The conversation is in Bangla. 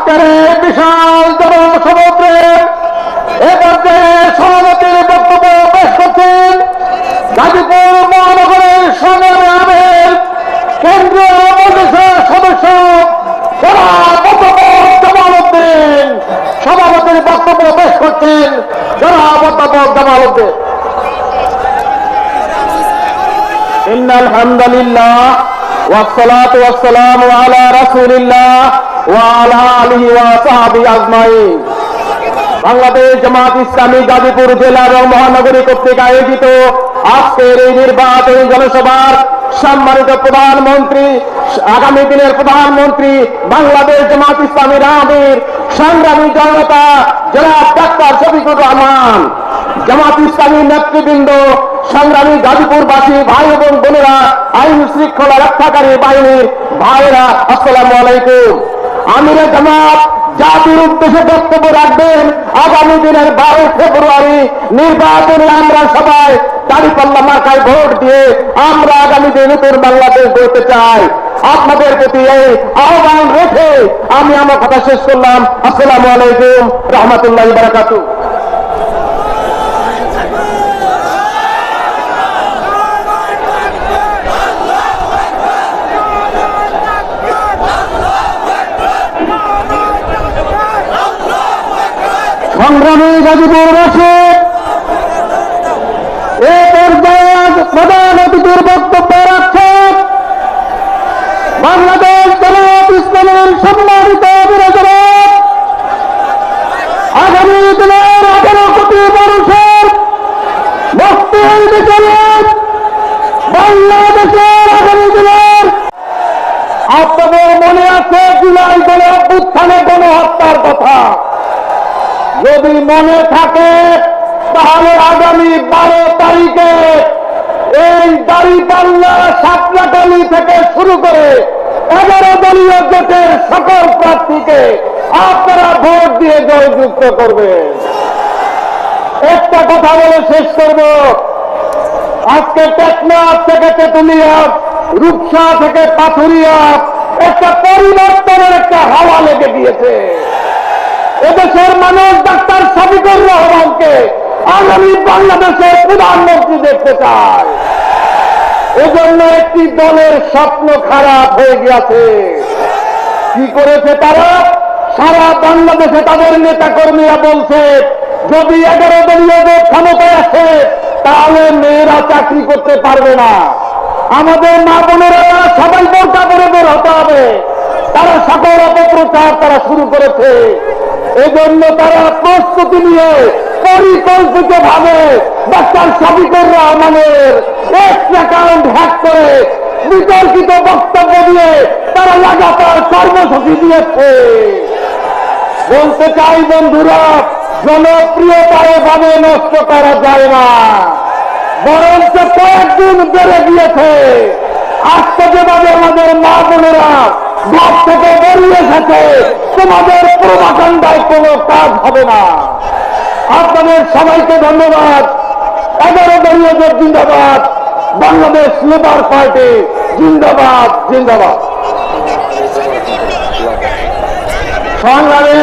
আজকের এই বিশাল জনসমুদ্রে এ পর্যায়ে সভাপতির বক্তব্য পেশ করছেন গাজীপুর মহানগরের সংগ্রামী আমির কেন্দ্রীয় মজলিসের সদস্য জনাব জামাল উদ্দিন। সভাপতির বক্তব্য পেশ করছেন জনাব জামাল উদ্দিন। ইন্নাল হামদুলিল্লাহ ওয়াসসালাতু ওয়াসসালামু আলা রাসূলিল্লাহ ওয়া আলা আলিহি ওয়া সাহবিহি আজমাইন। বাংলাদেশ জামাত ইসলামী গাজীপুর জেলা এবং মহানগরী কর্তৃক আয়োজিত আজকের এই নির্বাচনী জনসভার সম্মানিত প্রধানমন্ত্রী, আগামী দিনের প্রধানমন্ত্রী, বাংলাদেশ জামাত ইসলামীর আমির, সংগ্রামী জনতা জনাব ডাক্তার শফিকুর রহমান, জামাত ইসলামী নেতৃবৃন্দ, সংগ্রামী গাজীপুরবাসী ভাই এবং বোনেরা, আইন শৃঙ্খলা রক্ষাকারী বাহিনীর ভাইরা, আসসালামু আলাইকুম। আমিরে জামাত জাতির উদ্দেশ্যে বক্তব্য রাখবেন। আগামী দিনের 12 ফেব্রুয়ারি নির্বাচনে আমরা সবাই দাঁড়িপাল্লা মার্কায় ভোট দিয়ে আমরা আগামী দিনে নতুন বাংলাদেশ গড়তে চাই। আপনাদের প্রতি এই আহ্বান রেখে আমি আমার কথা শেষ করলাম। আসসালামু আলাইকুম রহমতুল্লাহি ওয়া বারাকাতুহু। সংগ্রামী গাজীপুরবাসী, এ পর্যায়ে প্রধান অতিথির বক্তব্য রাখছেন বাংলাদেশ জামাত ইসলামীর সম্মানিত বিরাজমান আগামী দিনের 18 কোটি মানুষের মুক্তির বিচারক বাংলাদেশের আগামী দিনের। আপনাদের মনে আছে জুলাই গণ অভ্যুত্থানে গণহত্যার কথা? যদি মনে থাকে তাহলে আগামী 12 তারিখে এই দাঁড়িপাল্লা সাতলাটালি থেকে শুরু করে 11 দলীয় জোটের সকল প্রার্থীকে আপনারা ভোট দিয়ে জয়যুক্ত করবেন। একটা কথা বলে শেষ করব, আজকে টেকনাফ থেকে তেতুলিয়া, রূপসা থেকে পাথুরিয়া একটা পরিবর্তনের একটা হাওয়া লেগে গিয়েছে। এদেশের মানুষ ডাক্তার শফিকুর রহমানকে আগামী বাংলাদেশের প্রধানমন্ত্রী দেখতে চায়। এজন্য একটি দলের স্বপ্ন খারাপ হয়ে গিয়েছে। কি করেছে তারা? সারা বাংলাদেশে তাদের নেতা কর্মীরা বলছে যদি 11 দলীয় জোট ক্ষমতায় আসে তাহলে মেয়েরা চাকরি করতে পারবে না, আমাদের মা বোনেরা সবাই বোরকা পরে বের হতে হবে। তারা সকল অপপ্রচার তারা শুরু করেছে। এজন্য তারা প্রস্তুতি নিয়ে পরিকল্পিত ভাবে ডাক্তার শফিকুর রহমানের অ্যাকাউন্ট হ্যাক করে বিতর্কিত বক্তব্য দিয়ে তারা লাগাতার কর্মসূচি দিয়েছে। বলতে চাই বন্ধুরা, জনপ্রিয়তায় ভাবে নষ্ট করা যায় না, বরঞ্চ কয়েকদিন বেড়ে গিয়েছে। আজকে যেভাবে আমাদের মা বোনেরা ঘর থেকে বেরিয়ে এসেছে, তোমাদের প্রভাকাণ্ডায় কোনো কাজ হবে না। আপনাদের সবাইকে ধন্যবাদ। 11 দলীয় জোট জিন্দাবাদ, বাংলাদেশ লেবার পার্টি জিন্দাবাদ জিন্দাবাদ। সংগ্রামে